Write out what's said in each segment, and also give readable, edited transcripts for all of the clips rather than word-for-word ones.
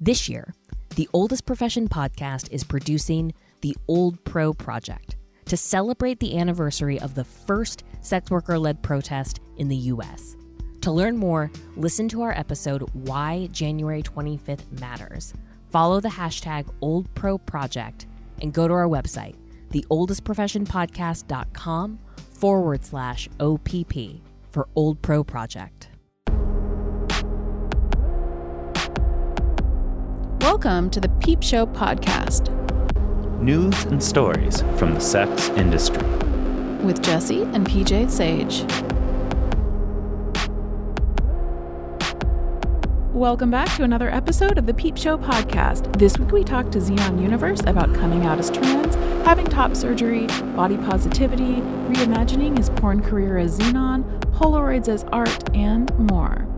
This year, the Oldest Profession podcast is producing the Old Pro Project to celebrate the anniversary of the first sex worker-led protest in the U.S. To learn more, listen to our episode, Why January 25th Matters. Follow the hashtag OldProProject and go to our website, theoldestprofessionpodcast.com/OPP for Old Pro Project. Welcome to the Peep Show podcast. News and stories from the sex industry. With Jesse and PJ Sage. Welcome back to another episode of the Peep Show podcast. This week we talked to Xenon Universe about coming out as trans, having top surgery, body positivity, reimagining his porn career as Xenon, polaroids as art, and more.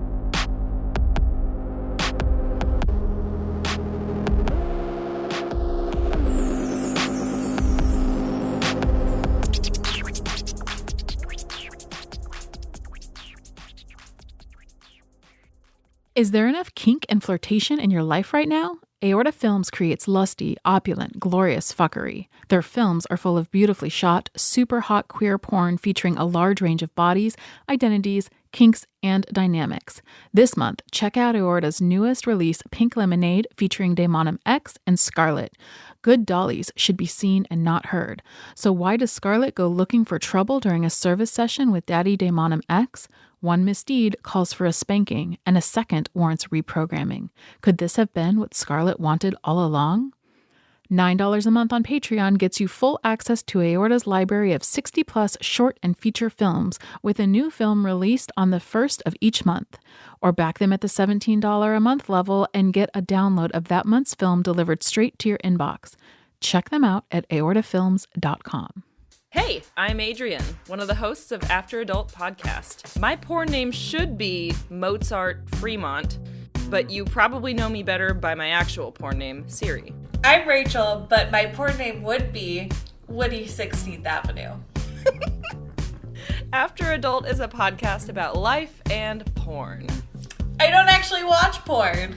Is there enough kink and flirtation in your life right now? Aorta Films creates lusty, opulent, glorious fuckery. Their films are full of beautifully shot, super hot queer porn featuring a large range of bodies, identities, kinks, and dynamics. This month, check out Aorta's newest release, Pink Lemonade, featuring Daemonum X and Scarlet. Good dollies should be seen and not heard. So why does Scarlet go looking for trouble during a service session with Daddy Daemonum X? One misdeed calls for a spanking, and a second warrants reprogramming. Could this have been what Scarlet wanted all along? $9 a month on Patreon gets you full access to Aorta's library of 60-plus short and feature films, with a new film released on the first of each month. Or back them at the $17 a month level and get a download of that month's film delivered straight to your inbox. Check them out at aortafilms.com. Hey, I'm Adrian, one of the hosts of After Adult Podcast. My porn name should be Mozart Fremont, but you probably know me better by my actual porn name, Siri. I'm Rachel, but my porn name would be Woody 16th Avenue. After Adult is a podcast about life and porn. I don't actually watch porn.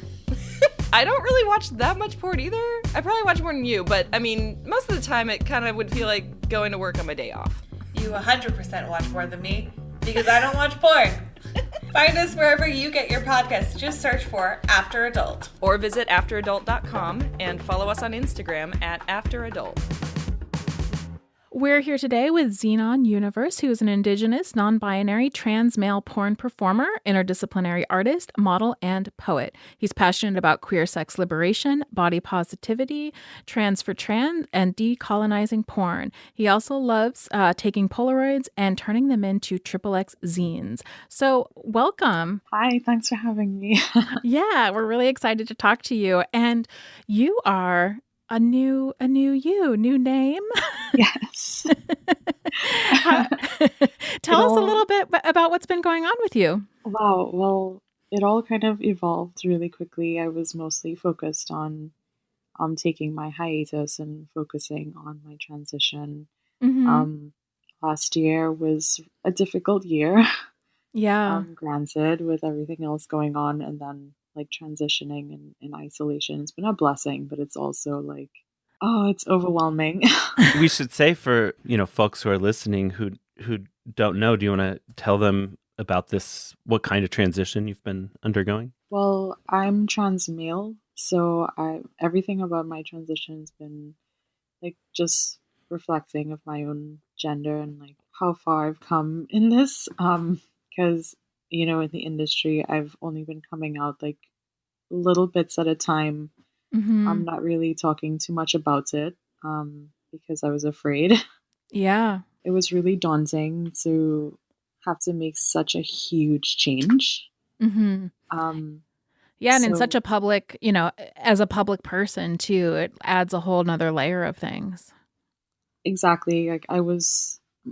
I don't really watch that much porn either. I probably watch more than you, but I mean, most of the time it kind of would feel like going to work on my day off. You 100% watch more than me, because I don't watch porn. Find us wherever you get your podcasts. Just search for After Adult. Or visit afteradult.com and follow us on Instagram at afteradult. We're here today with Xenon Universe, who is an indigenous, non-binary, trans male porn performer, interdisciplinary artist, model, and poet. He's passionate about queer sex liberation, body positivity, trans for trans, and decolonizing porn. He also loves taking polaroids and turning them into XXX zines. So welcome. Hi, thanks for having me. Yeah, we're really excited to talk to you. And you are a new new name. Yes. Tell us a little bit about what's been going on with you. Wow. Well, it all kind of evolved really quickly. I was mostly focused on taking my hiatus and focusing on my transition. Mm-hmm. Last year was a difficult year. Yeah. Granted, with everything else going on, and then like transitioning in isolation. It's been a blessing, but it's also like, oh, it's overwhelming. We should say for, folks who are listening who don't know, do you want to tell them about this, what kind of transition you've been undergoing? Well, I'm trans male, so everything about my transition has been like just reflecting of my own gender and like how far I've come in this. Because in the industry, I've only been coming out like little bits at a time. Mm-hmm. I'm not really talking too much about it because I was afraid. Yeah. It was really daunting to have to make such a huge change. Mm-hmm. Yeah, and in such a public, as a public person too, it adds a whole nother layer of things. Exactly. Like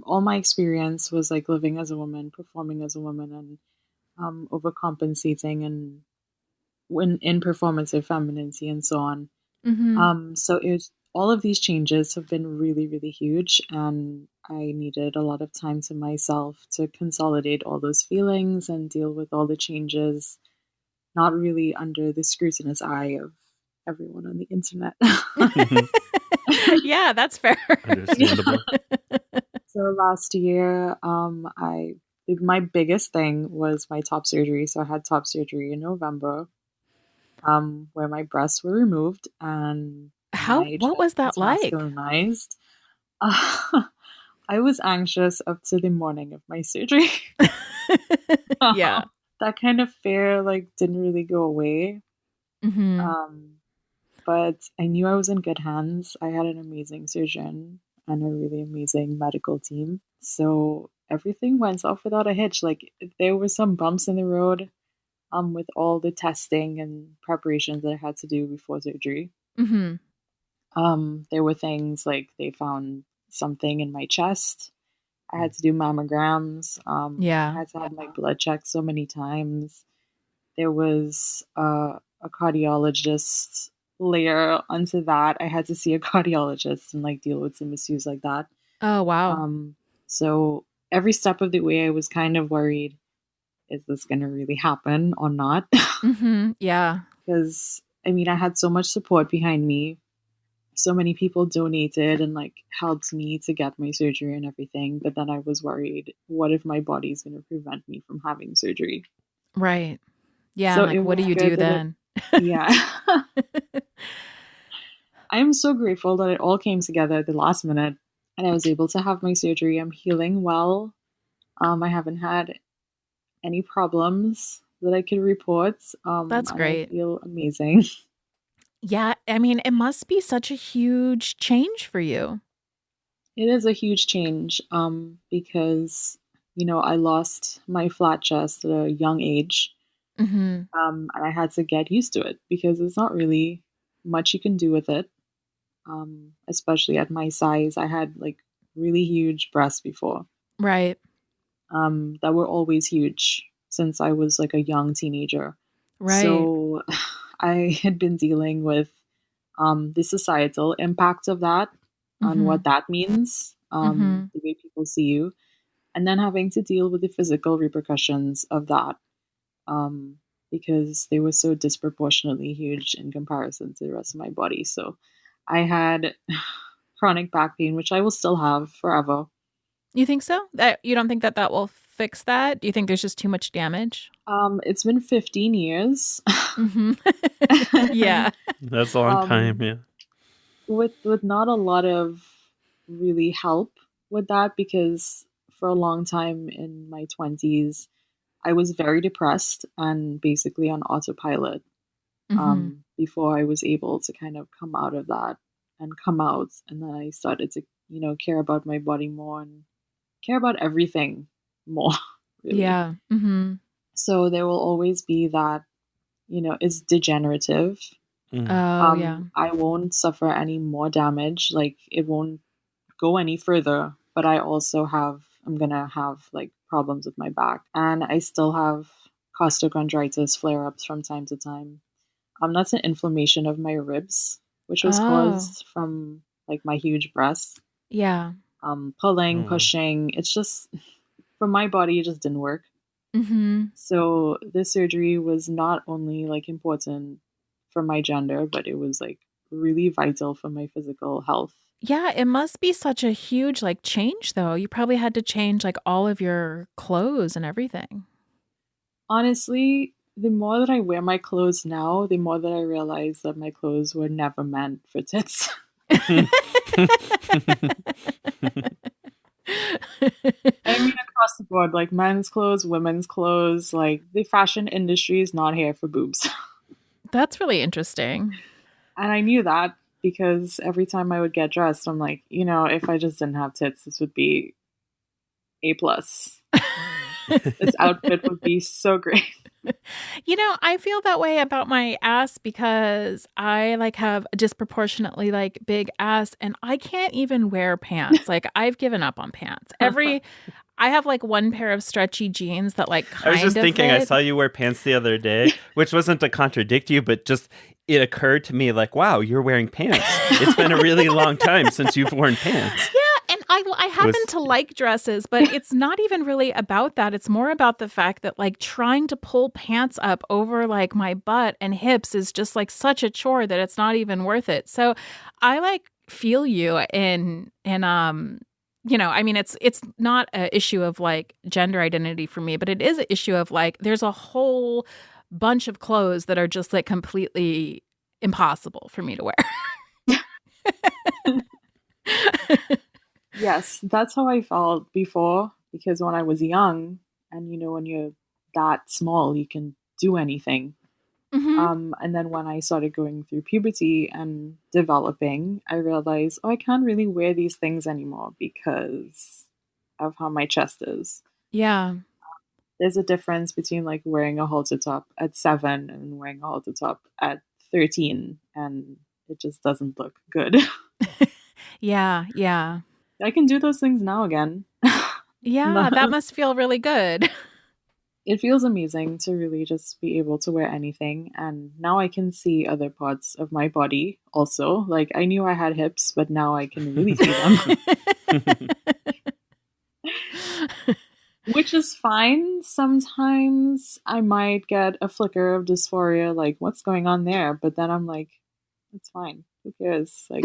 all my experience was like living as a woman, performing as a woman, and overcompensating and in performative femininity and so on. Mm-hmm. So all of these changes have been really, really huge, and I needed a lot of time to myself to consolidate all those feelings and deal with all the changes, not really under the scrutinous eye of everyone on the internet. Yeah, that's fair. Understandable. So last year, my biggest thing was my top surgery. So I had top surgery in November, where my breasts were removed and my What was that chest like? masculinized. I was anxious up to the morning of my surgery. Yeah. That kind of fear like didn't really go away. Mm-hmm. But I knew I was in good hands. I had an amazing surgeon and a really amazing medical team. So everything went off without a hitch. Like there were some bumps in the road with all the testing and preparations that I had to do before surgery. Mm-hmm. There were things like they found something in my chest. I had to do mammograms. Yeah. I had to have my blood checked so many times. There was a cardiologist layer onto that. I had to see a cardiologist and like deal with some issues like that. Oh, wow. So every step of the way, I was kind of worried: is this going to really happen or not? Mm-hmm. Yeah. Because I mean, I had so much support behind me. So many people donated and like helped me to get my surgery and everything. But then I was worried: what if my body's going to prevent me from having surgery? Right. Yeah. So And like, it what do was you good do that then? yeah. I am so grateful that it all came together at the last minute and I was able to have my surgery. I'm healing well. I haven't had any problems that I could report. That's And I great. feel amazing. Yeah. I mean, it must be such a huge change for you. It is a huge change because, I lost my flat chest at a young age. Mm-hmm. And I had to get used to it because there's not really much you can do with it. Especially at my size, I had like really huge breasts before. Right. That were always huge since I was like a young teenager. Right. So I had been dealing with the societal impact of that and Mm-hmm. what that means, Mm-hmm. the way people see you, and then having to deal with the physical repercussions of that because they were so disproportionately huge in comparison to the rest of my body. So I had chronic back pain, which I will still have forever. You think so? That you don't think that that will fix that? Do you think there's just too much damage? It's been 15 years. Mm-hmm. Yeah. That's a long time, yeah. With not a lot of really help with that because for a long time in my 20s, I was very depressed and basically on autopilot Mm-hmm. before I was able to kind of come out of that and come out. And then I started to, care about my body more and care about everything more, really. Yeah. Mm-hmm. So there will always be that, it's degenerative. Oh, yeah. I won't suffer any more damage. Like it won't go any further. But I'm gonna have like problems with my back, and I still have costochondritis flare ups from time to time. That's an inflammation of my ribs, which was Oh, caused from like my huge breasts. yeah. Pulling, Oh, wow. pushing. It's just for my body, it just didn't work. Mm-hmm. So this surgery was not only like important for my gender, but it was like really vital for my physical health. Yeah, it must be such a huge like change though. You probably had to change like all of your clothes and everything. Honestly, the more that I wear my clothes now, the more that I realize that my clothes were never meant for tits. I mean, across the board, like men's clothes, women's clothes, like the fashion industry is not here for boobs. That's really interesting. And I knew that because every time I would get dressed, I'm like, if I just didn't have tits, this would be A plus. This outfit would be so great. I feel that way about my ass because I like have a disproportionately like big ass and I can't even wear pants. Like I've given up on pants. I have like one pair of stretchy jeans that like kind I was just of thinking, I fit. saw you wear pants the other day, which wasn't to contradict you, but just it occurred to me like, wow, you're wearing pants. It's been a really long time since you've worn pants. Yeah, and I happen to like dresses, but it's not even really about that. It's more about the fact that like trying to pull pants up over like my butt and hips is just like such a chore that it's not even worth it. So I like feel you in I mean it's not an issue of like gender identity for me, but it is an issue of like there's a whole bunch of clothes that are just like completely impossible for me to wear. Yes, that's how I felt before, because when I was young, and when you're that small, you can do anything. Hmm. And then when I started going through puberty and developing, I realized, oh, I can't really wear these things anymore because of how my chest is. Yeah. There's a difference between like wearing a halter top at 7 and wearing a halter top at 13, and it just doesn't look good. Yeah. Yeah. I can do those things now again. Yeah. That must feel really good. It feels amazing to really just be able to wear anything. And now I can see other parts of my body also. Like I knew I had hips, but now I can really see them, which is fine. Sometimes I might get a flicker of dysphoria, like what's going on there? But then I'm like, it's fine. Who cares? Like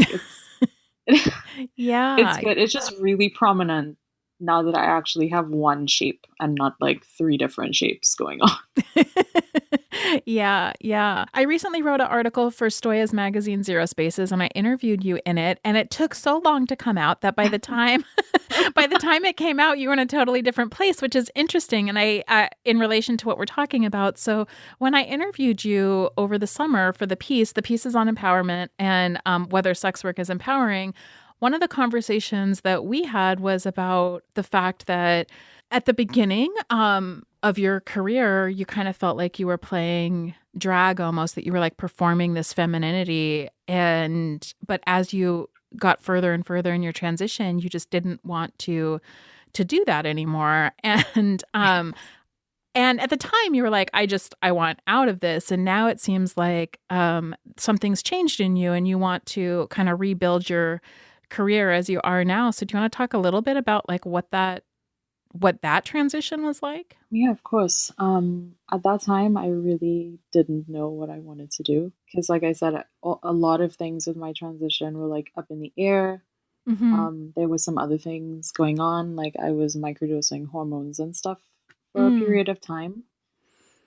it's Yeah. good. It's just really prominent now that I actually have one shape and not like 3 different shapes going on. Yeah, yeah. I recently wrote an article for Stoya's magazine Zero Spaces and I interviewed you in it, and it took so long to come out that by the time it came out you were in a totally different place, which is interesting, and I in relation to what we're talking about. So when I interviewed you over the summer for the piece is on empowerment and whether sex work is empowering. One of the conversations that we had was about the fact that at the beginning of your career, you kind of felt like you were playing drag almost, that you were like performing this femininity. But as you got further and further in your transition, you just didn't want to do that anymore. And at the time you were like, I want out of this. And now it seems like something's changed in you and you want to kind of rebuild your career as you are now. So do you want to talk a little bit about like what that transition was like? Yeah, of course. At that time, I really didn't know what I wanted to do because, like I said, a lot of things with my transition were like up in the air. Mm-hmm. There was some other things going on, like I was microdosing hormones and stuff for a Mm. period of time,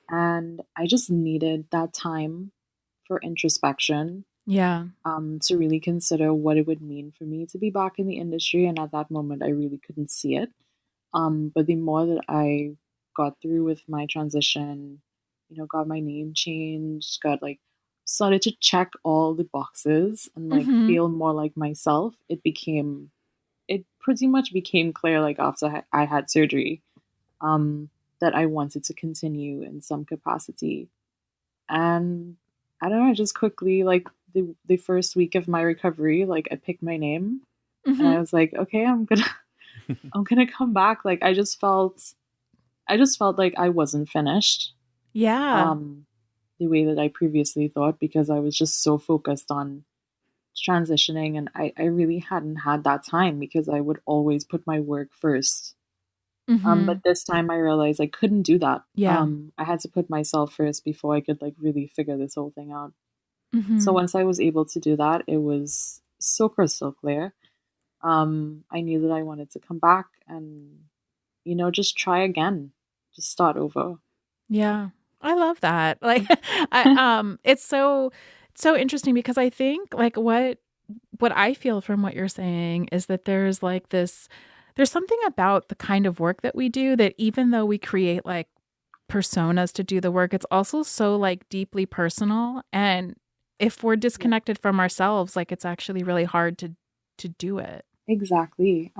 and I just needed that time for introspection, Yeah. to really consider what it would mean for me to be back in the industry. And at that moment, I really couldn't see it. But the more that I got through with my transition, got my name changed, got like started to check all the boxes and like Mm-hmm. feel more like myself, it pretty much became clear like after I had surgery, that I wanted to continue in some capacity. And I don't know, I just quickly like the first week of my recovery, like I picked my name and Mm-hmm. I was like, okay, I'm gonna come back. Like I just felt like I wasn't finished, Yeah. the way that I previously thought, because I was just so focused on transitioning, and I really hadn't had that time because I would always put my work first. Mm-hmm. But this time I realized I couldn't do that. Yeah. I had to put myself first before I could like really figure this whole thing out. So Mm-hmm. once I was able to do that, it was so crystal clear. I knew that I wanted to come back and just try again, just start over. Yeah. I love that. Like it's so interesting because I think like what I feel from what you're saying is that there's something about the kind of work that we do that even though we create like personas to do the work, it's also so like deeply personal. And if we're Yeah, disconnected from ourselves, like it's actually really hard to do it. exactly.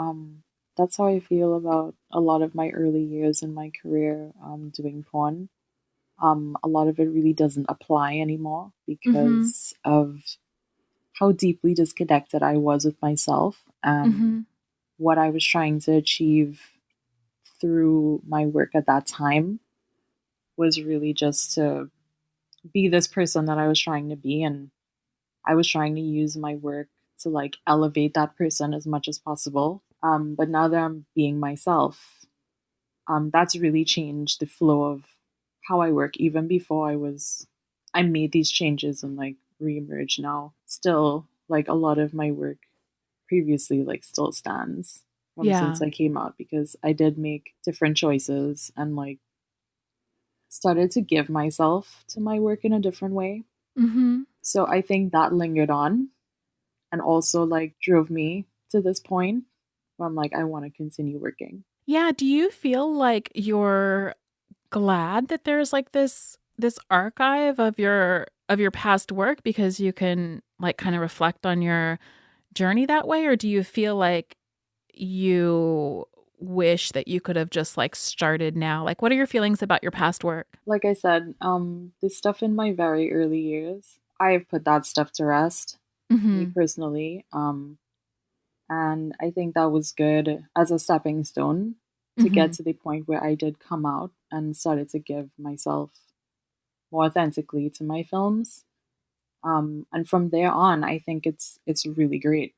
That's how I feel about a lot of my early years in my career, doing porn. A lot of it really doesn't apply anymore Mm-hmm. because of how deeply disconnected I was with myself and Mm-hmm. what I was trying to achieve through my work at that time was really just to be this person that I was trying to be. And I was trying to use my work to like elevate that person as much as possible. But now that I'm being myself, that's really changed the flow of how I work. Even before I made these changes and like reemerge now. Still, like a lot of my work previously, like still stands from Yeah. since I came out because I did make different choices and like started to give myself to my work in a different way. Mm-hmm. So I think that lingered on and also like drove me to this point where I'm like, I want to continue working. Yeah. Do you feel like you're glad that there's like this archive of your past work because you can like kind of reflect on your journey that way, or do you feel like you wish that you could have just like started now? Like, what are your feelings about your past work? Like I said, the stuff in my very early years, I have put that stuff to rest, me Mm-hmm. personally. And I think that was good as a stepping stone to Mm-hmm. get to the point where I did come out and started to give myself more authentically to my films. And from there on, I think it's really great.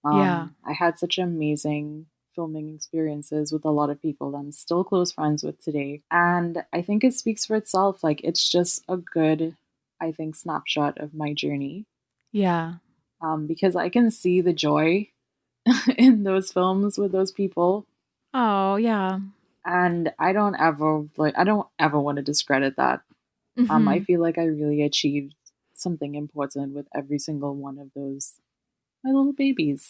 Yeah. I had such amazing filming experiences with a lot of people that I'm still close friends with today. And I think it speaks for itself. Like it's just a good, I think, snapshot of my journey. Yeah. Because I can see the joy in those films with those people. Oh, yeah. And I don't ever want to discredit that. I Mm-hmm. feel like I really achieved something important with every single one of those my little babies.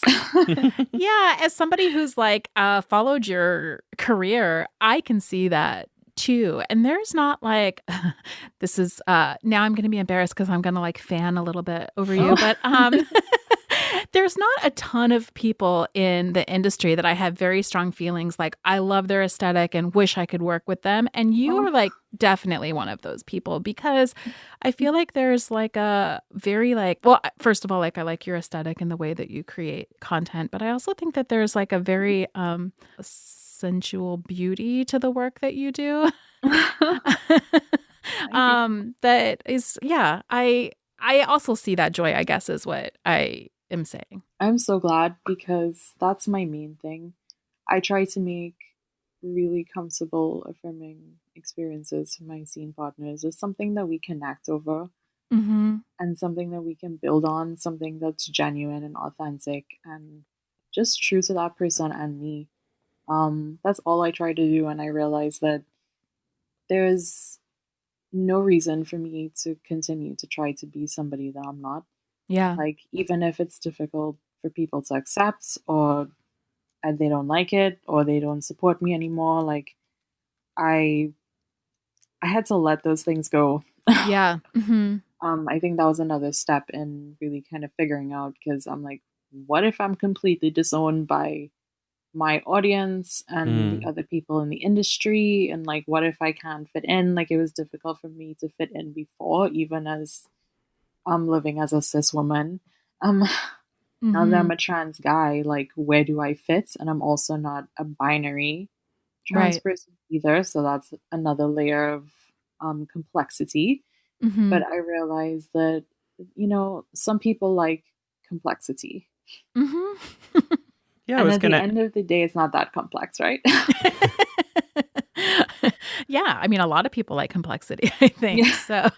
Yeah, as somebody who's like followed your career, I can see that too. And there's not like this is now I'm going to be embarrassed because I'm going to like fan a little bit over you, but there's not a ton of people in the industry that I have very strong feelings like I love their aesthetic and wish I could work with them. And you Oh. are like definitely one of those people because I feel like there's like a very like, well, first of all, like I like your aesthetic and the way that you create content, but I also think that there's like a very sensual beauty to the work that you do. Thank you so much. That is, yeah, I also see that joy, I guess, is what I am saying. I'm so glad because that's my main thing. I try to make really comfortable, affirming experiences for my scene partners. It's something that we connect over Mm-hmm. and something that we can build on, something that's genuine and authentic and just true to that person and me. That's all I try to do, and I realize that there's no reason for me to continue to try to be somebody that I'm not. Yeah. Like, even if it's difficult for people to accept, or they don't like it, or they don't support me anymore, like, I I had to let those things go. Yeah. Mm-hmm. I think that was another step in really kind of figuring out because I'm like, what if I'm completely disowned by my audience and the Mm. other people in the industry? And like, what if I can't fit in? Like, it was difficult for me to fit in before, even as I'm living as a cis woman. Um, Now that Mm-hmm. I'm a trans guy, like, where do I fit? And I'm also not a binary trans Right. person either. So that's another layer of complexity. Mm-hmm. But I realized that, some people like complexity. Mm-hmm. Yeah, I And was at the gonna. end of the day, it's not that complex, right? Yeah, I mean, a lot of people like complexity, I think. Yeah. So,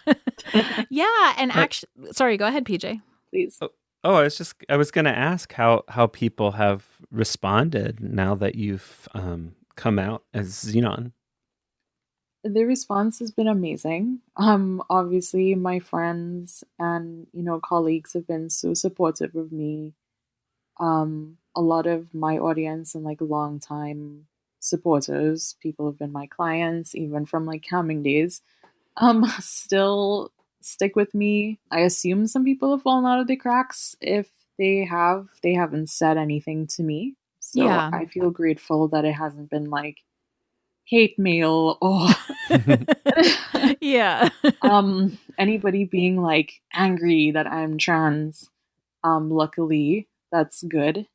yeah, and I, actually, sorry, go ahead, PJ. Please. oh, I was gonna ask how people have responded now that you've come out as Xenon. The response has been amazing. Obviously, my friends and, colleagues have been so supportive of me. A lot of my audience and like longtime supporters, people have been my clients, even from like camming days, still stick with me. I assume some people have fallen out of the cracks. If they haven't said anything to me. So Yeah. I feel grateful that it hasn't been like hate mail or Yeah. anybody being like angry that I'm trans. Luckily, that's good.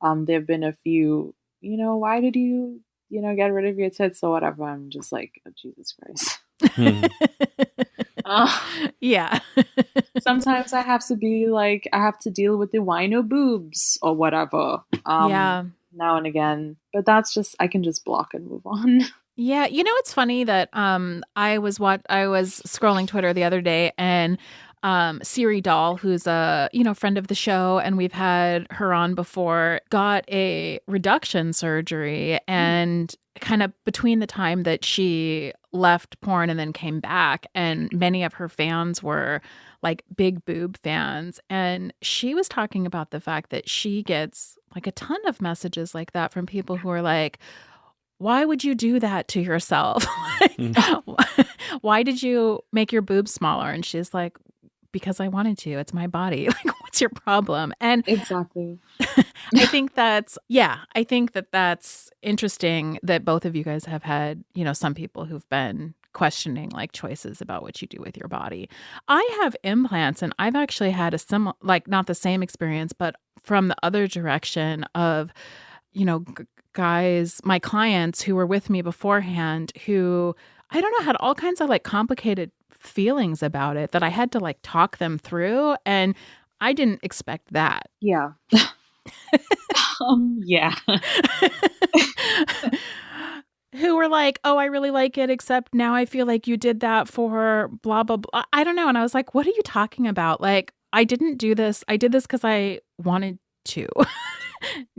There have been a few, why did you, get rid of your tits or whatever. I'm just like, oh, Jesus Christ. Uh, Yeah. Sometimes I have to be like, I have to deal with the wino boobs or whatever. Yeah. now and again, but that's just, I can just block and move on. Yeah, it's funny that I was scrolling Twitter the other day, and Siri Doll, who's a friend of the show, and we've had her on before, got a reduction surgery, and kind of between the time that she left porn and then came back, and many of her fans were like big boob fans, and she was talking about the fact that she gets like a ton of messages like that from people who are like, why would you do that to yourself? Why did you make your boobs smaller? And she's like, because I wanted to. It's my body. Like, what's your problem? And Exactly. I think that's interesting that both of you guys have had, some people who've been questioning like choices about what you do with your body. I have implants, and I've actually had a similar, like not the same experience, but from the other direction of, guys, my clients who were with me beforehand, who I don't know, had all kinds of like complicated feelings about it that I had to like talk them through, and I didn't expect that. Yeah. Yeah. Who were like, oh, I really like it, except now I feel like you did that for blah, blah, blah. I don't know. And I was like, what are you talking about? Like, I didn't do this. I did this because I wanted to.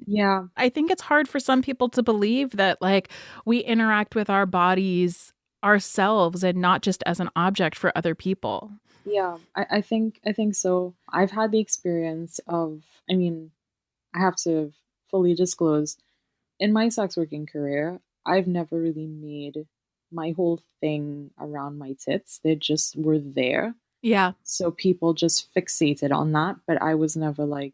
Yeah. I think it's hard for some people to believe that like we interact with our bodies ourselves and not just as an object for other people. Yeah, I think so. I've had the experience of, I mean, I have to fully disclose, in my sex working career, I've never really made my whole thing around my tits. They just were there. Yeah. So people just fixated on that, but I was never like,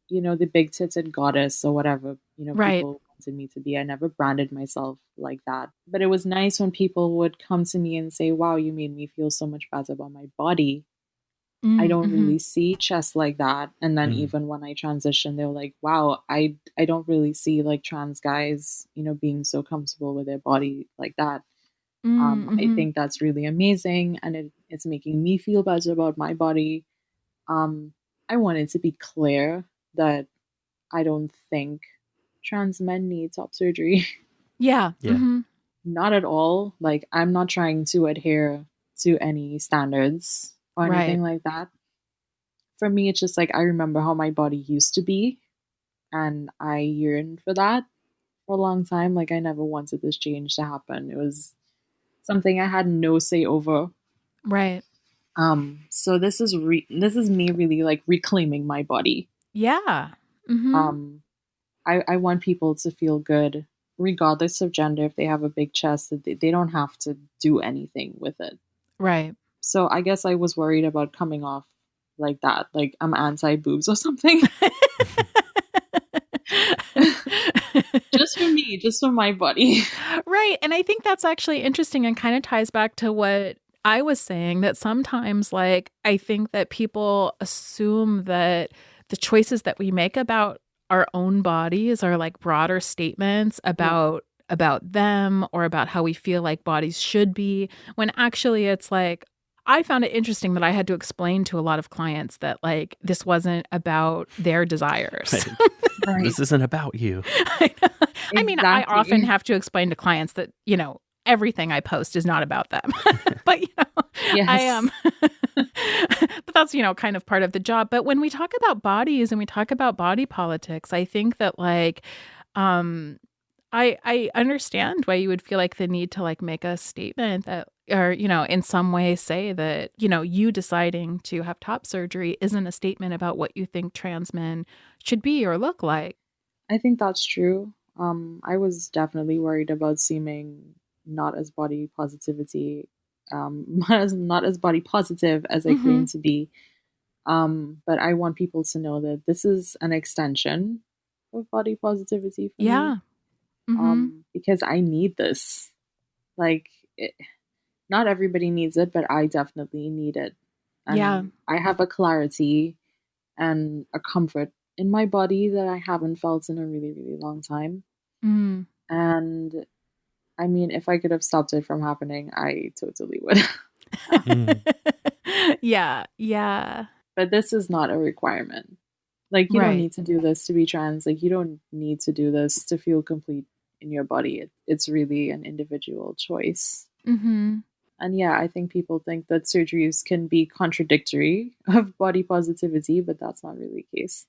the big titted goddess or whatever, Right. people wanted me to be. I never branded myself like that. But it was nice when people would come to me and say, wow, you made me feel so much better about my body. I don't really see chest like that. And then even when I transitioned, they were like, wow, I don't really see like trans guys, being so comfortable with their body like that. I think that's really amazing, and it's making me feel better about my body. I wanted to be clear that I don't think trans men need top surgery. Yeah. Yeah. Not at all. Like, I'm not trying to adhere to any standards or anything like that. For me, it's just like I remember how my body used to be, and I yearned for that for a long time. Like, I never wanted this change to happen. It was something I had no say over. Right. So this is me really like reclaiming my body. Yeah. I want people to feel good regardless of gender. If they have a big chest, that they don't have to do anything with it. Right. So I guess I was worried about coming off like that, like I'm anti boobs or something. Just for me, just for my body. Right. And I think that's actually interesting and kind of ties back to what I was saying, that sometimes like I think that people assume that the choices that we make about our own bodies are like broader statements about them or about how we feel like bodies should be, when actually it's like, I found it interesting that I had to explain to a lot of clients that like this wasn't about their desires. Right. This isn't about you. I mean, I often have to explain to clients that, everything I post is not about them. But, Yes. I am. But that's, kind of part of the job. But when we talk about bodies and we talk about body politics, I think that like, I understand why you would feel like the need to like make a statement that, or, in some way say that, you deciding to have top surgery isn't a statement about what you think trans men should be or look like. I think that's true. I was definitely worried about seeming not as body positivity, not as body positive as I claim to be. But I want people to know that this is an extension of body positivity for me. Because I need this. Like, not everybody needs it, but I definitely need it. And I have a clarity and a comfort in my body that I haven't felt in a really, really long time. And I mean, if I could have stopped it from happening, I totally would. Yeah. But this is not a requirement. Like, you don't Right. need to do this to be trans. Like, you don't need to do this to feel complete in your body. It's really an individual choice. Mm-hmm. And yeah, I think people think that surgeries can be contradictory of body positivity, but that's not really the case.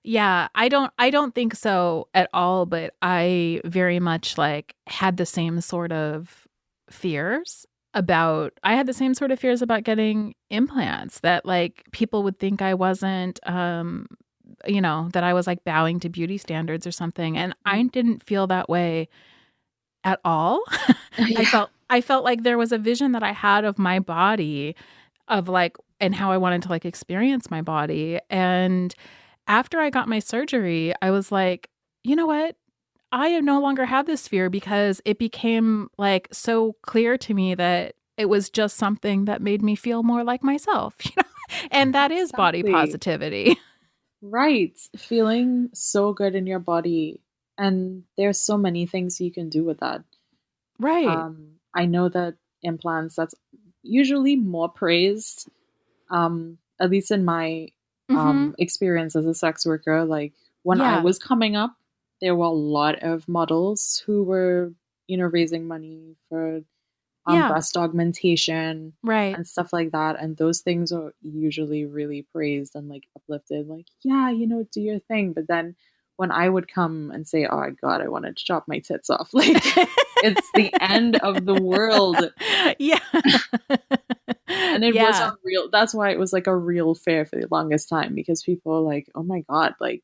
Yeah, I don't think so at all, but I very much like had the same sort of fears I had the same sort of fears about getting implants, that like people would think I wasn't that I was like bowing to beauty standards or something, and I didn't feel that way at all. Yeah. I felt like there was a vision that I had of my body, of like, and how I wanted to like experience my body. And after I got my surgery, I was like, you know what? I no longer have this fear, because it became like so clear to me that it was just something that made me feel more like myself, and that is body Exactly. positivity. Right. Feeling so good in your body. And there's so many things you can do with that. Right. I know that implants, that's usually more praised. At least in my Mm-hmm. experience as a sex worker, like when I Yeah. was coming up, there were a lot of models who were, raising money for Yeah. breast augmentation Right. and stuff like that. And those things are usually really praised and like uplifted, like, yeah, do your thing. But then when I would come and say, oh my God, I wanted to chop my tits off, like it's the end of the world. Yeah. And it was Yeah. a real, that's why it was like a real fear for the longest time, because people are like, oh my God, like,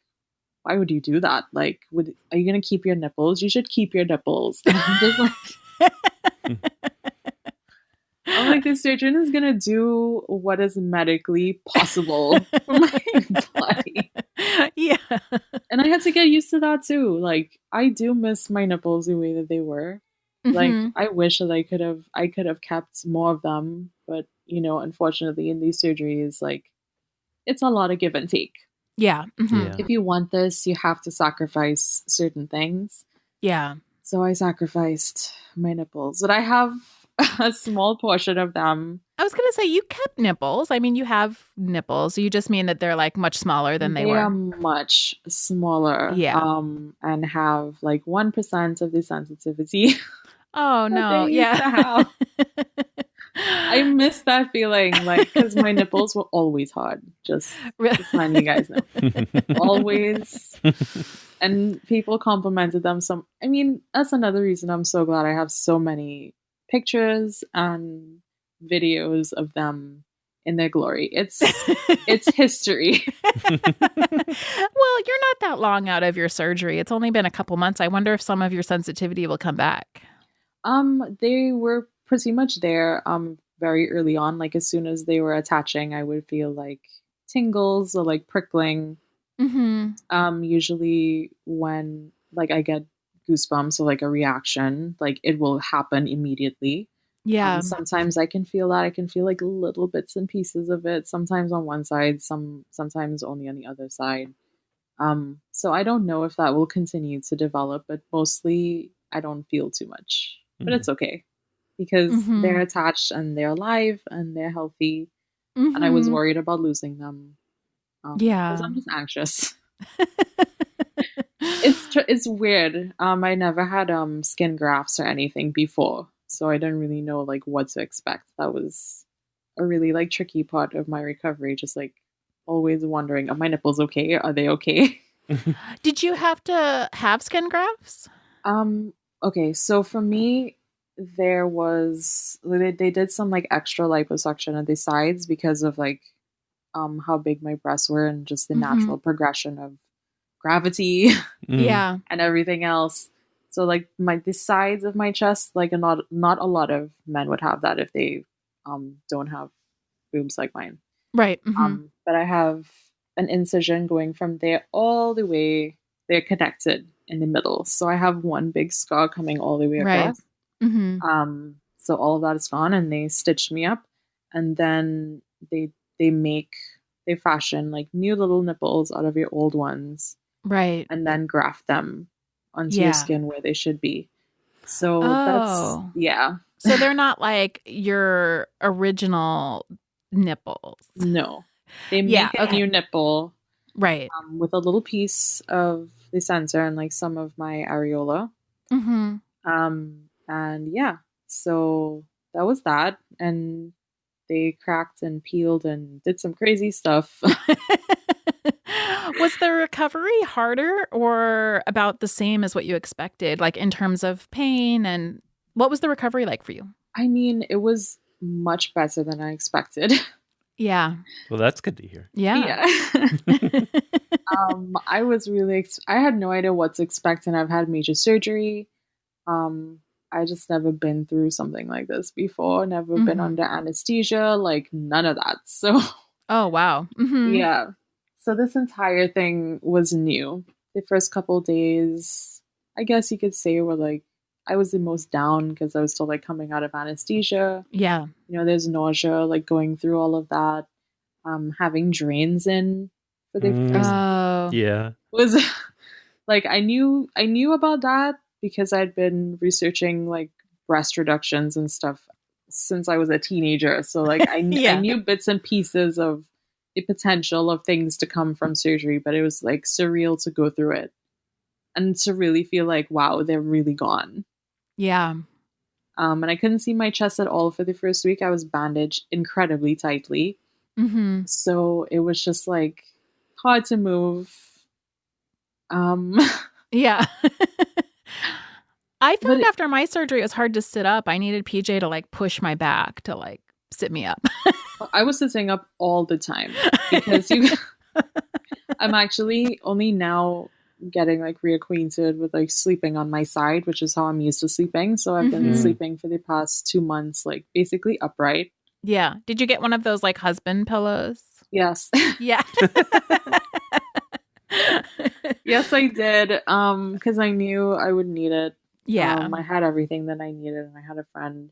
why would you do that? Like, are you going to keep your nipples? You should keep your nipples. And I'm just like, the surgeon is going to do what is medically possible for my body. Yeah. And I had to get used to that too. Like, I do miss my nipples the way that they were. Like, Mm-hmm. I wish that I could have kept more of them, but unfortunately in these surgeries, like, it's a lot of give and take. Yeah. Mm-hmm. Yeah. If you want this, you have to sacrifice certain things. Yeah. So I sacrificed my nipples, but I have a small portion of them. I was going to say, you kept nipples. I mean, you have nipples. You just mean that they're like much smaller than they They are were. much smaller, Yeah. and have like 1% of the sensitivity Oh, that they no. used Yeah. to have. I miss that feeling, like, because my nipples were always hard. Really? Just letting you guys know, always. And people complimented them. I mean, that's another reason I'm so glad I have so many pictures and videos of them in their glory. It's history. Well, you're not that long out of your surgery. It's only been a couple months. I wonder if some of your sensitivity will come back. They were pretty much there very early on. Like, as soon as they were attaching, I would feel like tingles or like prickling. Mm-hmm. Usually when like I get goosebumps or like a reaction, like it will happen immediately. Yeah. Sometimes I can feel that. I can feel like little bits and pieces of it. Sometimes on one side, sometimes only on the other side. So I don't know if that will continue to develop, but mostly I don't feel too much. But it's okay, because Mm-hmm. they're attached and they're alive and they're healthy. And I was Mm-hmm. worried about losing them. Because Yeah. I'm just anxious. It's weird. I never had skin grafts or anything before, so I didn't really know like what to expect. That was a really like tricky part of my recovery. Just like always wondering, are my nipples okay? Are they okay? Did you have to have skin grafts? Um. Okay. So for me, they did some like extra liposuction at the sides because of like how big my breasts were and just the Mm-hmm. natural progression of gravity Yeah. and everything else. So like the sides of my chest, like not a lot of men would have that if they don't have boobs like mine. Right. Mm-hmm. But I have an incision going from there all the way. They're connected in the middle, so I have one big scar coming all the way Right. across. Mm-hmm. So all of that is gone, and they stitched me up, and then they fashion like new little nipples out of your old ones, Right. and then graft them onto your Yeah. skin where they should be. So that's, Oh. yeah. So they're not like your original nipples. No. They Yeah. make a Okay. new nipple, Right. with a little piece of the sensor and like some of my areola. Mm-hmm. And yeah, so that was that. And they cracked and peeled and did some crazy stuff. Was the recovery harder or about the same as what you expected, like in terms of pain? And what was the recovery like for you? I mean, it was much better than I expected. Yeah. Well, that's good to hear. Yeah. I was really, I had no idea what to expect, and I've had major surgery. I just never been through something like this before, never been under anesthesia, like none of that. So, Oh, wow. Mm-hmm. yeah. So this entire thing was new. The first couple of days, I guess you could say, were like, I was the most down because I was still like coming out of anesthesia. Yeah. You know, there's nausea, like going through all of that. Having drains in for the first Oh. Yeah. was like I knew about that because I'd been researching like breast reductions and stuff since I was a teenager. So like I knew bits and pieces of the potential of things to come from surgery, but it was like surreal to go through it and to really feel like, wow, they're really gone. Yeah. And I couldn't see my chest at all for the first week. I was bandaged incredibly tightly. Mm-hmm. So it was just like hard to move. Yeah. I found after my surgery, it was hard to sit up. I needed PJ to like push my back to like sit me up. I was sitting up all the time because I'm actually only now getting like reacquainted with like sleeping on my side, which is how I'm used to sleeping. So I've been sleeping for the past 2 months, like basically upright. Yeah. Did you get one of those like husband pillows? Yes. Yeah. Yes, I did. Because I knew I would need it. Yeah. I had everything that I needed, and I had a friend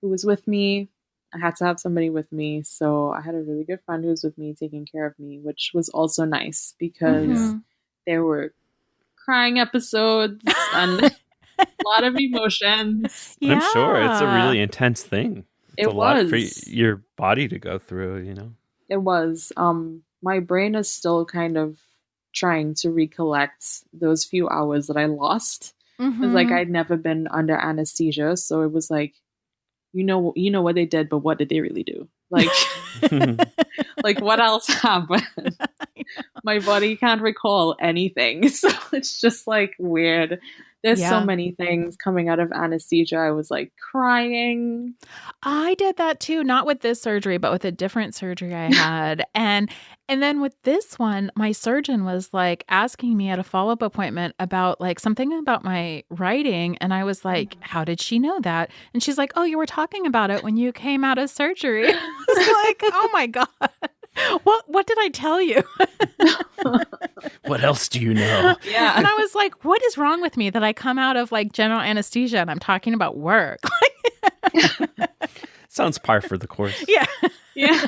who was with me. I had to have somebody with me, so I had a really good friend who was with me, taking care of me, which was also nice because there were crying episodes and a lot of emotions. Yeah. I'm sure it's a really intense thing. It's It a lot for was. your body to go through, you know? It was. My brain is still kind of trying to recollect those few hours that I lost. Because like I'd never been under anesthesia, so it was like, you know what they did, but what did they really do? Like, like what else happened? My body can't recall anything, so it's just like weird. There's so many things coming out of anesthesia. I was like crying. I did that too, not with this surgery, but with a different surgery I had. And then with this one, my surgeon was like asking me at a follow-up appointment about like something about my writing. And I was like, how did she know that? And she's like, oh, you were talking about it when you came out of surgery. I was like, oh my God. What did I tell you? What else do you know? Yeah. And I was like, what is wrong with me that I come out of like general anesthesia and I'm talking about work? Sounds par for the course. Yeah. Yeah.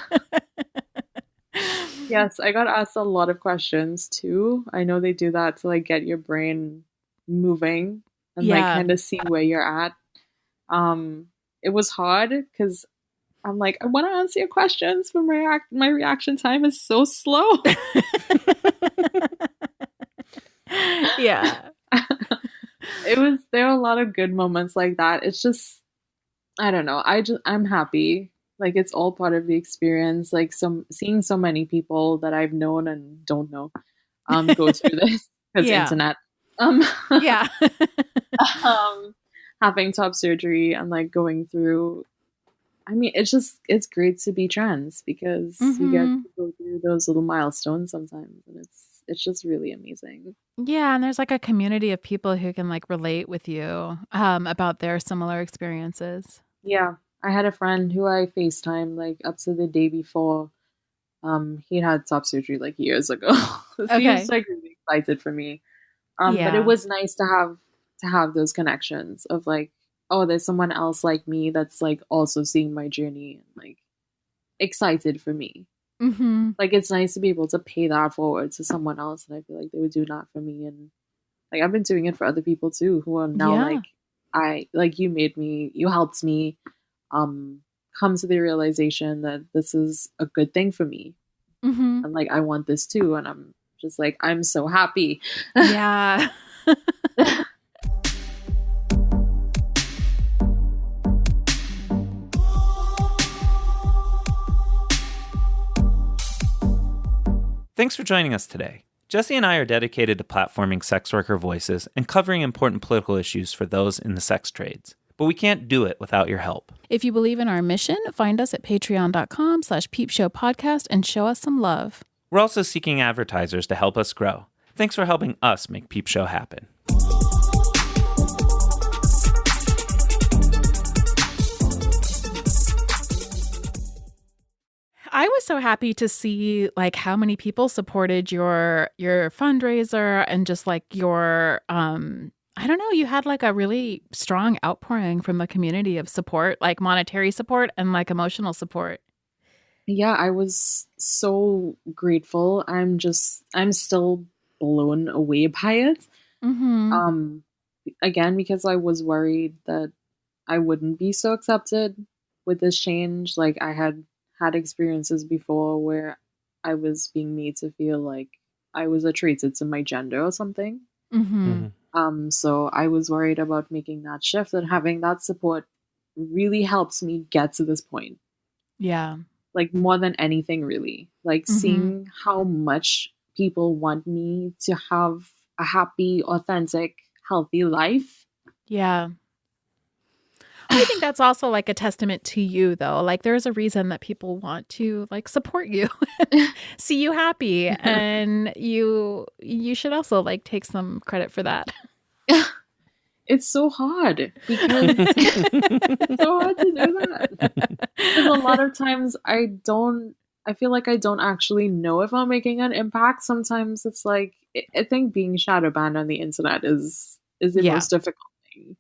Yes, I got asked a lot of questions too. I know they do that to like get your brain moving and like kind of see where you're at. It was hard because I'm like, I want to answer your questions, but my reaction time is so slow. Yeah. There were a lot of good moments like that. It's just, I don't know. I'm happy. Like it's all part of the experience. Like seeing so many people that I've known and don't know, go through this because internet. Yeah. Having top surgery and like going through. I mean, it's great to be trans because you get to go through those little milestones sometimes, and it's just really amazing. Yeah, and there's like a community of people who can like relate with you about their similar experiences. Yeah, I had a friend who I FaceTimed like up to the day before. He had top surgery like years ago. So he was like really excited for me. But it was nice to have those connections of like, oh, there's someone else like me that's like also seeing my journey and like excited for me. Like it's nice to be able to pay that forward to someone else, and I feel like they would do that for me. And like I've been doing it for other people too, who are now like you helped me come to the realization that this is a good thing for me, and like I want this too, and just like, I'm so happy. Yeah. Thanks for joining us today. Jesse and I are dedicated to platforming sex worker voices and covering important political issues for those in the sex trades. But we can't do it without your help. If you believe in our mission, find us at patreon.com/peepshowpodcast and show us some love. We're also seeking advertisers to help us grow. Thanks for helping us make Peep Show happen. I was so happy to see like how many people supported your fundraiser and just like your I don't know, you had like a really strong outpouring from the community of support, like monetary support and like emotional support. Yeah, I was so grateful. I'm still blown away by it. Mm-hmm. Again, because I was worried that I wouldn't be so accepted with this change. Like I had experiences before where I was being made to feel like I was attributed to my gender or something. Mm-hmm. So I was worried about making that shift, and having that support really helps me get to this point. Yeah. Like more than anything, really. Like Mm-hmm. seeing how much people want me to have a happy, authentic, healthy life. Yeah. I think that's also like a testament to you though. Like there's a reason that people want to like support you, see you happy, and you should also like take some credit for that. It's so hard because it's so hard to do that. Because a lot of times I feel like I don't actually know if I'm making an impact. Sometimes it's like, I think being shadow banned on the internet is the Yeah. most difficult thing.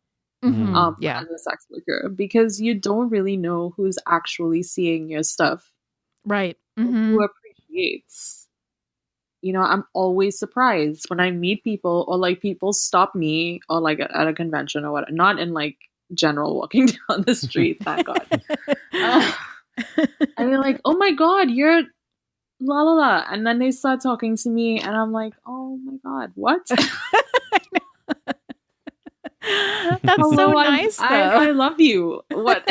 Mm-hmm. Yeah. As a sex worker, because you don't really know who's actually seeing your stuff, Right. or Mm-hmm. who appreciates. You know, I'm always surprised when I meet people, or like people stop me, or like at a convention or what, not in like general walking down the street, thank God. And they're like, "Oh my God, you're la la la," and then they start talking to me, and I'm like, "Oh my God, what?" That's so nice, though. I love you. What?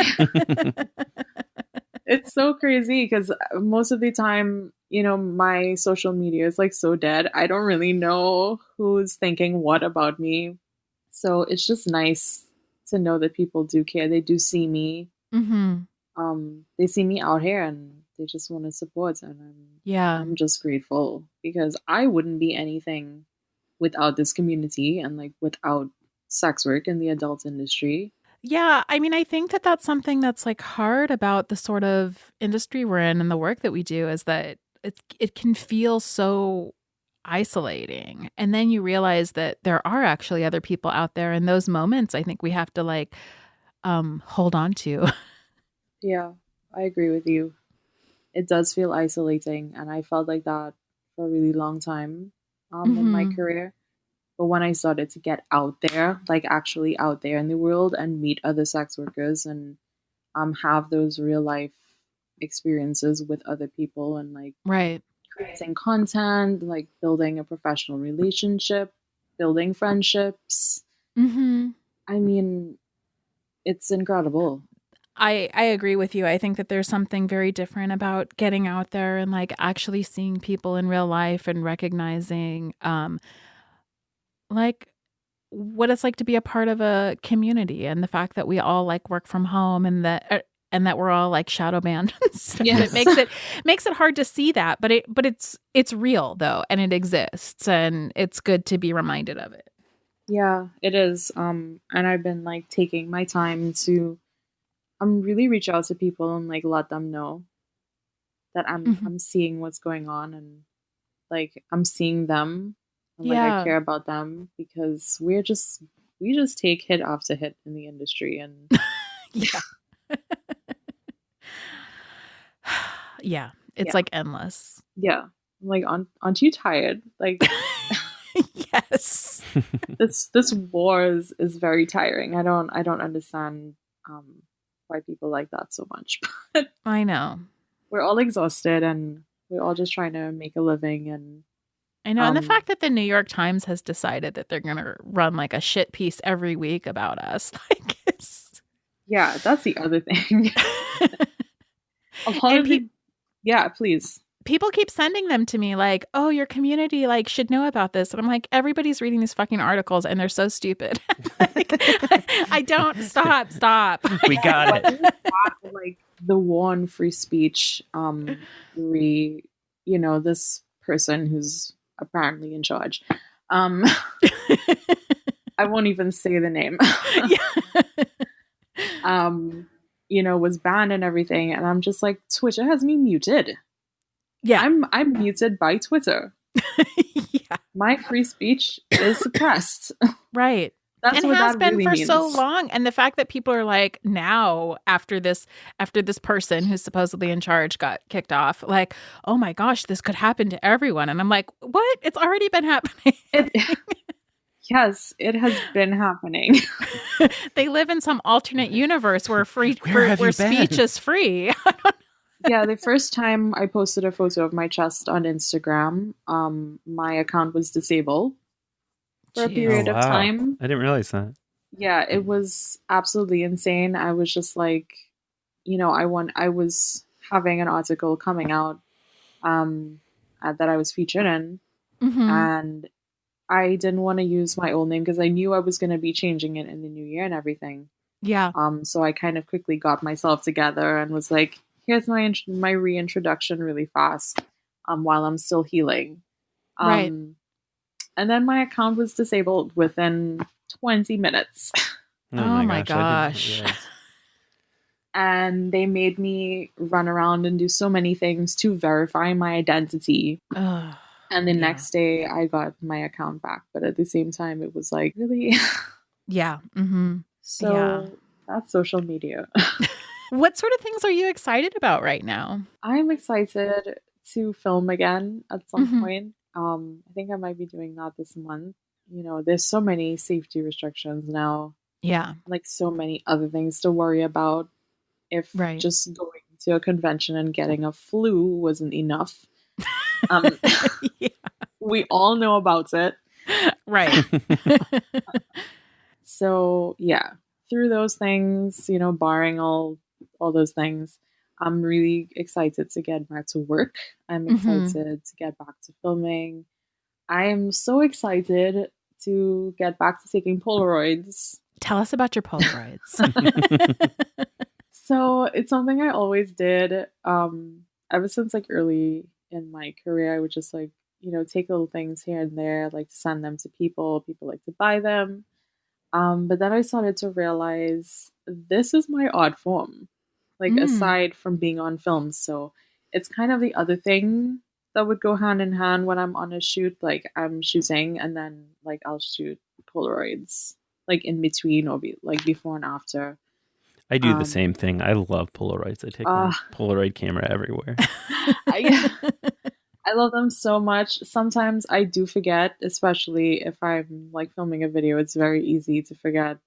It's so crazy because most of the time, you know, my social media is like so dead. I don't really know who's thinking what about me. So it's just nice to know that people do care. They do see me. Mm-hmm. They see me out here and they just want to support. And I'm just grateful because I wouldn't be anything without this community and like without sex work in the adult industry. Yeah, I mean, I think that that's something that's like hard about the sort of industry we're in and the work that we do is that it can feel so isolating. And then you realize that there are actually other people out there. In those moments, I think we have to like hold on to. Yeah, I agree with you. It does feel isolating, and I felt like that for a really long time in my career. But when I started to get out there, like actually out there in the world and meet other sex workers and have those real life experiences with other people and like Right. creating content, like building a professional relationship, building friendships. Mm-hmm. I mean, it's incredible. I agree with you. I think that there's something very different about getting out there and like actually seeing people in real life and recognizing like what it's like to be a part of a community and the fact that we all like work from home and that we're all like shadow banned. Yes. It makes it hard to see that, but it's real though, and it exists, and it's good to be reminded of it. Yeah, it is. And I've been like taking my time to really reach out to people and like let them know that I'm seeing what's going on and like I'm seeing them and like I care about them because we just take hit after hit in the industry and yeah. Yeah, it's like endless. Yeah. I'm like, aren't you tired? Like yes. this war is very tiring. I don't understand why people like that so much. But I know. we're all exhausted and we're all just trying to make a living I know. And the fact that the New York Times has decided that they're going to run like a shit piece every week about us. Like, yeah, that's the other thing. A lot of yeah, please. People keep sending them to me like, oh, your community like should know about this. And I'm like, everybody's reading these fucking articles and they're so stupid. Like, I don't stop. We got it. Like the war on free speech, this person who's apparently in charge. I won't even say the name. Was banned and everything, and I'm just like, Twitter has me muted. Yeah, I'm muted by Twitter. Yeah, my free speech is suppressed. Right. That's and what has that been really for means. so long. And the fact that people are like, now after this person who's supposedly in charge got kicked off, like, oh my gosh, this could happen to everyone. And I'm like, what? It's already been happening. Yes, it has been happening. They live in some alternate universe where speech is free. Yeah, the first time I posted a photo of my chest on Instagram, my account was disabled for a period of time. I didn't realize that. Yeah, it was absolutely insane. I was just like, I was having an article coming out that I was featured in, and I didn't want to use my old name because I knew I was going to be changing it in the new year and everything. Yeah. So I kind of quickly got myself together and was like, here's my reintroduction really fast while I'm still healing. Right. And then my account was disabled within 20 minutes. Oh my gosh. And they made me run around and do so many things to verify my identity. And the next day I got my account back. But at the same time, it was like, really? Yeah. Mm-hmm. So that's social media. What sort of things are you excited about right now? I'm excited to film again at some point. I think I might be doing that this month. There's so many safety restrictions now. Yeah. Like so many other things to worry about. If just going to a convention and getting a flu wasn't enough. We all know about it. Right. So, yeah, through those things, barring all those things, I'm really excited to get back to work. I'm excited to get back to filming. I am so excited to get back to taking Polaroids. Tell us about your Polaroids. So it's something I always did. Ever since like early in my career, I would just like, take little things here and there, like to send them to people. People like to buy them. But then I started to realize this is my art form, like aside from being on film. So it's kind of the other thing that would go hand in hand when I'm on a shoot. Like I'm shooting and then like I'll shoot Polaroids like in between or before and after. I do the same thing. I love Polaroids. I take my Polaroid camera everywhere. I love them so much. Sometimes I do forget, especially if I'm like filming a video. It's very easy to forget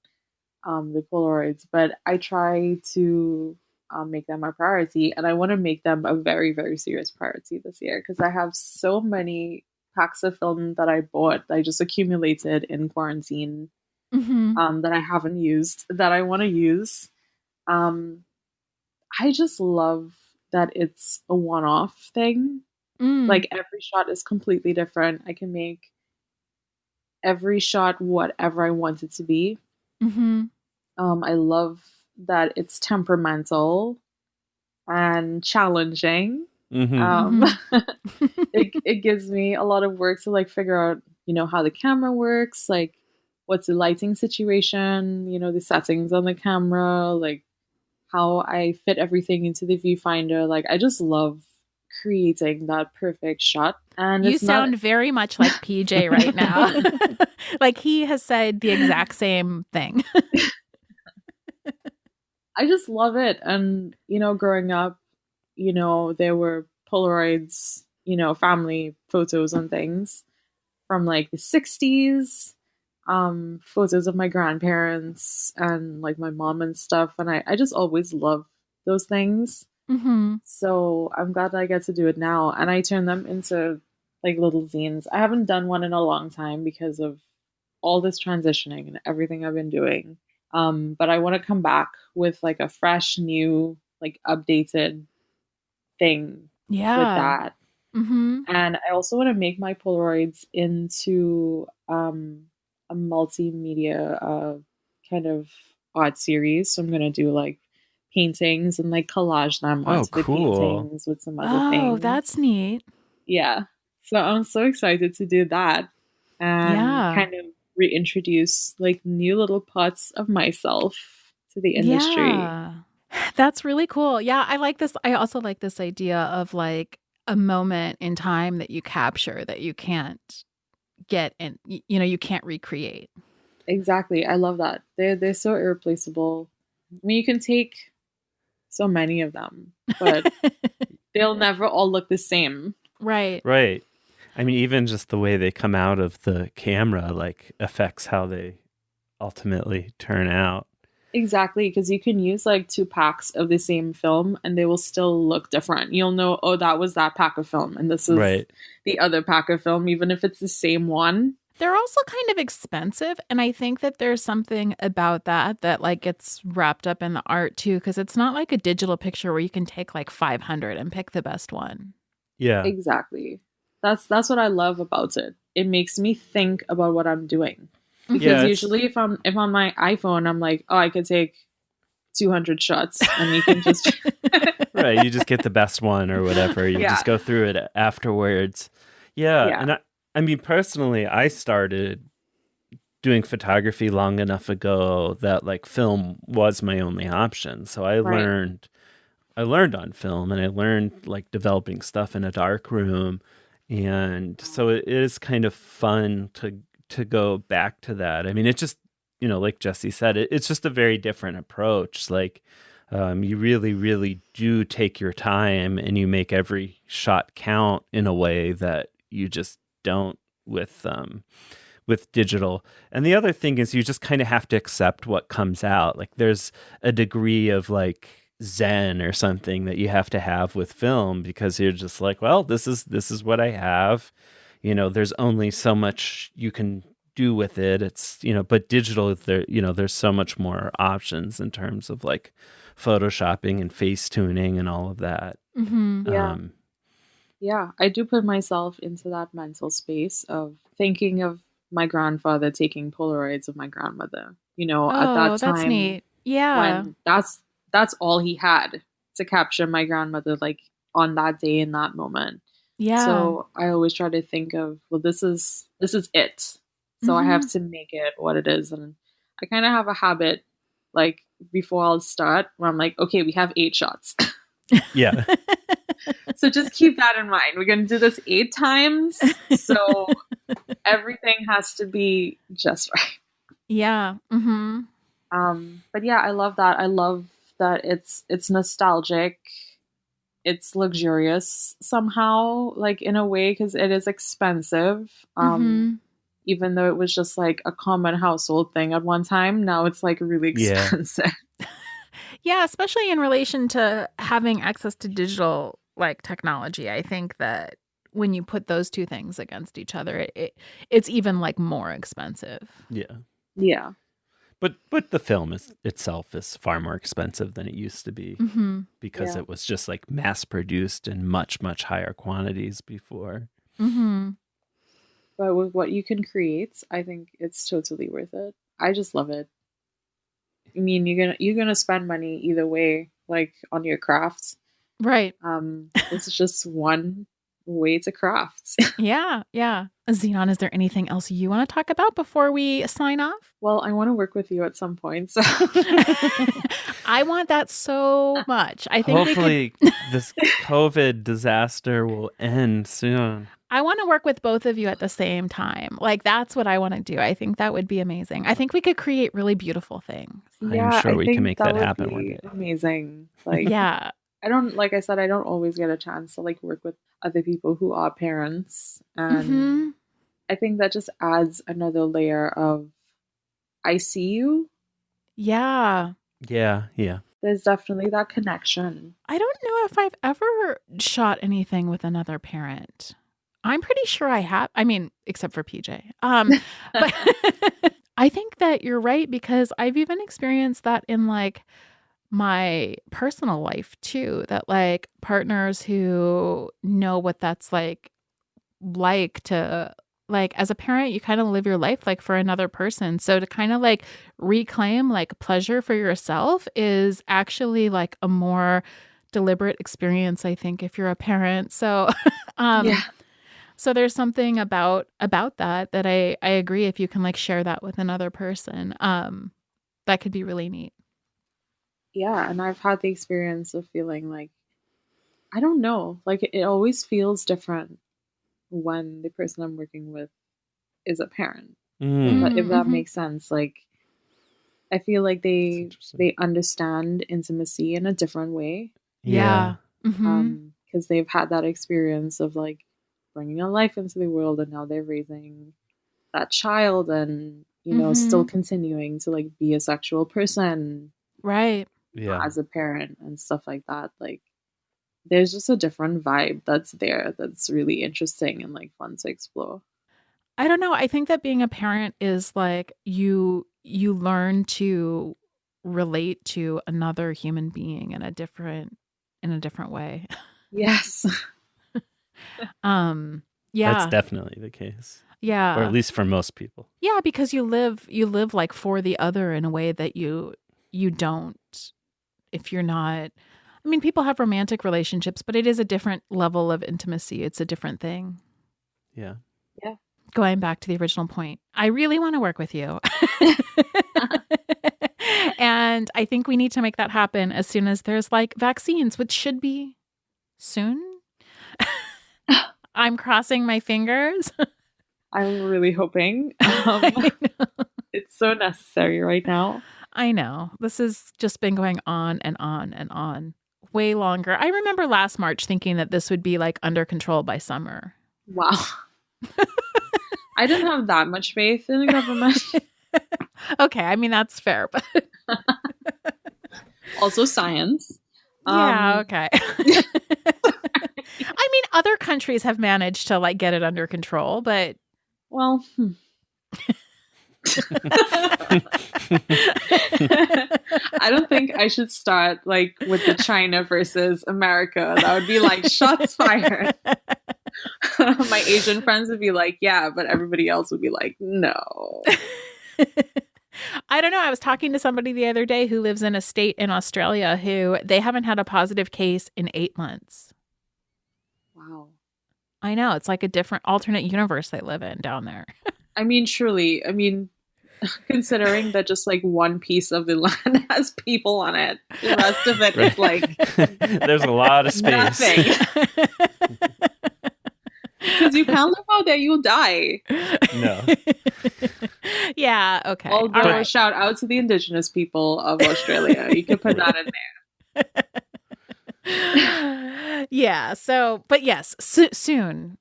the Polaroids, but I try to make them a priority, and I want to make them a very, very serious priority this year because I have so many packs of film that I bought. I just accumulated in quarantine that I haven't used that I want to use. I just love that it's a one-off thing. Like every shot is completely different. I can make every shot whatever I want it to be. I love that it's temperamental and challenging. It gives me a lot of work to like figure out, how the camera works, like what's the lighting situation, the settings on the camera, like how I fit everything into the viewfinder. Like I just love creating that perfect shot. And you sound very much like PJ right now. Like he has said the exact same thing. I just love it. And, growing up, there were Polaroids, family photos and things from like the 60s, photos of my grandparents and like my mom and stuff. And I just always loved those things. So I'm glad that I get to do it now. And I turn them into like little zines. I haven't done one in a long time because of all this transitioning and everything I've been doing. But I want to come back with like a fresh, new, like updated thing with Yeah. that. Mm-hmm. And I also want to make my Polaroids into a multimedia kind of art series. So I'm going to do like paintings and like collage them Oh, onto the cool. paintings with some other Oh, things. that's neat. Yeah. So I'm so excited to do that and Yeah. kind of reintroduce like new little parts of myself to the industry. Yeah. That's really cool. Yeah, I like this. I also like this idea of like a moment in time that you capture that you can't get and you can't recreate. Exactly. I love that. They're so irreplaceable. I mean, you can take so many of them, but they'll never all look the same. Right. Right. I mean, even just the way they come out of the camera like affects how they ultimately turn out. Exactly, because you can use like 2 packs of the same film and they will still look different. You'll know, oh, that was that pack of film and this is Right. the other pack of film, even if it's the same one. They're also kind of expensive, and I think that there's something about that like gets wrapped up in the art too, because it's not like a digital picture where you can take like 500 and pick the best one. Yeah. Exactly. That's what I love about it. It makes me think about what I'm doing. Yeah, Because it's- usually if I'm on my iPhone, I'm like, oh, I could take 200 shots and you can just Right. You just get the best one or whatever. You Yeah. just go through it afterwards. Yeah. Yeah. And I mean, personally, I started doing photography long enough ago that like film was my only option. So I Right. learned on film and I learned like developing stuff in a dark room. And so it is kind of fun to go back to that. I mean, it just, like Jesse said, it's just a very different approach. Like, you really, really do take your time and you make every shot count in a way that you just don't with digital. And the other thing is you just kind of have to accept what comes out. Like there's a degree of like zen or something that you have to have with film because you're just like, well, this is what I have. There's only so much you can do with it. It's, but digital there's so much more options in terms of like photoshopping and face tuning and all of that. Mm-hmm. Yeah. Yeah, I do put myself into that mental space of thinking of my grandfather taking Polaroids of my grandmother. At that Oh, that's time neat. Yeah. when that's all he had to capture my grandmother, like on that day in that moment. Yeah. So I always try to think of, well, this is it. So I have to make it what it is. And I kind of have a habit, like before I'll start, where I'm like, okay, we have 8 shots. Yeah. So just keep that in mind. We're going to do this 8 times. So everything has to be just right. Yeah. Mm-hmm. But yeah, I love that. I love that it's nostalgic. It's luxurious somehow, like in a way, because it is expensive. Mm-hmm. Even though it was just like a common household thing at one time, now it's like really Yeah. expensive. Yeah, especially in relation to having access to digital like technology. I think that when you put those two things against each other, it's even like more expensive. Yeah. Yeah. But the film itself is far more expensive than it used to be Mm-hmm. because Yeah. it was just like mass produced in much, much higher quantities before. Mm-hmm. But with what you can create, I think it's totally worth it. I just love it. I mean, you're gonna spend money either way, like on your crafts. Right. This is just one way to craft. Yeah. Yeah. Xenon, is there anything else you want to talk about before we sign off? Well, I want to work with you at some point. So. I want that so much. I think Hopefully this COVID disaster will end soon. I want to work with both of you at the same time. Like, that's what I want to do. I think that would be amazing. I think we could create really beautiful things. Yeah, sure I we think can make that would happen one be day. amazing. Like, Yeah. like I said, I don't always get a chance to like work with other people who are parents, and Mm-hmm. I think that just adds another layer of I see you. Yeah. Yeah, yeah. There's definitely that connection. I don't know if I've ever shot anything with another parent. I'm pretty sure I have. I mean, except for PJ. But I think that you're right, because I've even experienced that in like my personal life too, that like partners who know what that's like to like as a parent, you kind of live your life like for another person. So to kind of like reclaim like pleasure for yourself is actually like a more deliberate experience, I think, if you're a parent. So Yeah. so there's something about that I agree, if you can like share that with another person, that could be really neat. Yeah. And I've had the experience of feeling like, I don't know, like it always feels different when the person I'm working with is a parent. If that Mm-hmm. makes sense. Like I feel like It's interesting. they understand intimacy in a different way. Yeah. Mm-hmm. Because they've had that experience of like bringing a life into the world, and now they're raising that child, and still Mm-hmm. continuing to like be a sexual person Right. Yeah. as a parent and stuff like that. Like there's just a different vibe that's there that's really interesting and like fun to explore. I don't know. I think that being a parent is like you learn to relate to another human being in a different way. Yes. That's Yeah. definitely the case. Or Yeah. at least for most people. Yeah, because you live like for the other in a way that you don't if you're not. I mean, people have romantic relationships, but it is a different level of intimacy. It's a different thing. Yeah. Yeah. Going back to the original point, I really want to work with you. And I think we need to make that happen as soon as there's like vaccines, which should be soon. I'm crossing my fingers. I'm really hoping. I know. It's so necessary right now. I know. This has just been going on and on and on way longer. I remember last March thinking that this would be like under control by summer. Wow. I didn't have that much faith in the government. Okay, I mean that's fair, but Also science. yeah, okay. I mean, other countries have managed to like get it under control, but Well, I don't think I should start like with the China versus America. That would be like shots fired. My Asian friends would be like, yeah, but everybody else would be like, no. I don't know. I was talking to somebody the other day who lives in a state in Australia who they haven't had a positive case in 8 months. Wow. I know. It's like a different alternate universe they live in down there. I mean, surely, considering that just like one piece of the land has people on it, the rest of it is like There's a lot of space. nothing. Because you can't live out there, you'll die. No. Yeah. Okay. Although, All right. shout out to the indigenous people of Australia. You can put that in there. Yeah. So, but yes, soon, Soon.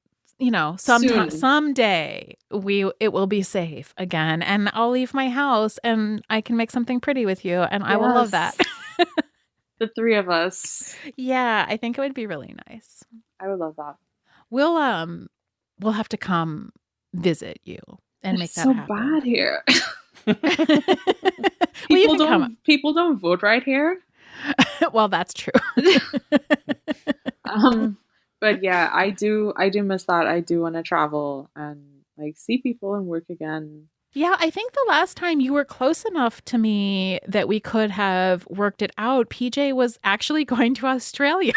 someday it will be safe again, and I'll leave my house and I can make something pretty with you, and I will love that. Yes. The three of us. Yeah, I think it would be really nice. I would love that. We'll have to come visit you and make It's that so happen. bad here. People People don't vote right here. Well, that's true. But yeah, I do miss that. I do want to travel and like see people and work again. Yeah, I think the last time you were close enough to me that we could have worked it out, PJ was actually going to Australia.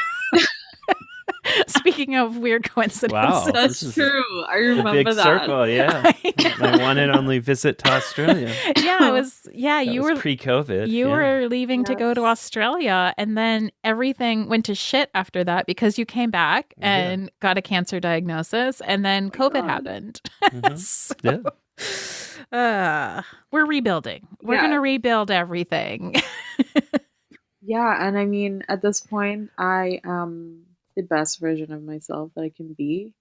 Speaking of weird coincidences. Wow. That's true. I remember Big that. circle, yeah. My one and only visit to Australia. Yeah, it was. Yeah, That you was were pre-COVID. You yeah. were leaving to go to Yes. Australia, and then everything went to shit after that because you came back and got a cancer diagnosis, and then COVID God. happened. Mhm. So, Yeah. we're rebuilding. We're Yeah. going to rebuild everything. Yeah, and I mean, at this point, I am the best version of myself that I can be.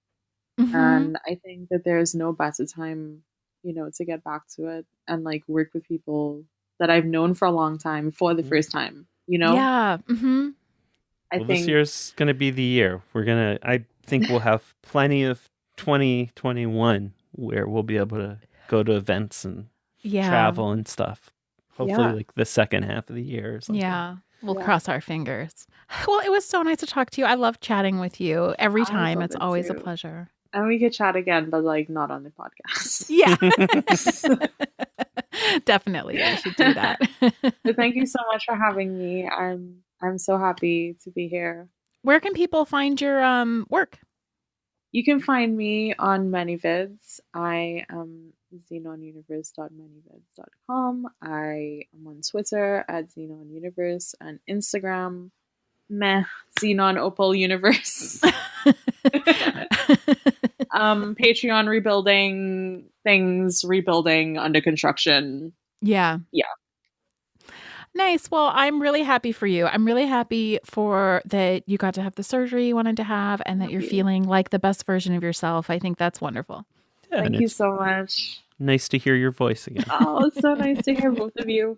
Mhm. And I think that there's no better time, to get back to it and like work with people that I've known for a long time for the first time, Yeah. Mm-hmm. I Well, think this year's going to be the year. I think we'll have plenty of 2021 where we'll be able to go to events and travel and stuff. Hopefully like the second half of the year or something. Yeah. We'll cross our fingers. Well, it was so nice to talk to you. I love chatting with you every time. It's always a pleasure. And we could chat again, but like not on the podcast. Yeah. Definitely. We should do that. But thank you so much for having me. I'm so happy to be here. Where can people find your work? You can find me on ManyVids. I am xenonuniverse.manyvids.com. I am on Twitter at Xenon Universe and Instagram, Xenon Opal Universe. Patreon rebuilding, things rebuilding, under construction. Yeah. Nice. Well, I'm really happy for you. I'm really happy for that you got to have the surgery you wanted to have and that you're feeling like the best version of yourself. I think that's wonderful. Yeah, Thank you so much. Nice to hear your voice again. Oh, it's so nice to hear both of you.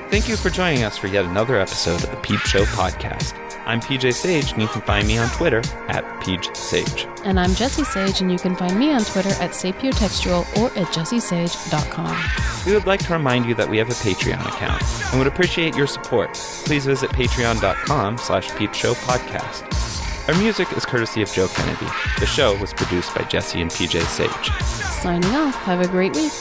Thank you for joining us for yet another episode of the Peep Show podcast. I'm PJ Sage, and you can find me on Twitter at PeachSage. And I'm Jessie Sage, and you can find me on Twitter at sapiotextual or at jessiesage.com. We would like to remind you that we have a Patreon account and would appreciate your support. Please visit patreon.com/peepshowpodcast. Our music is courtesy of Joe Kennedy. The show was produced by Jessie and PJ Sage. Signing off. Have a great week.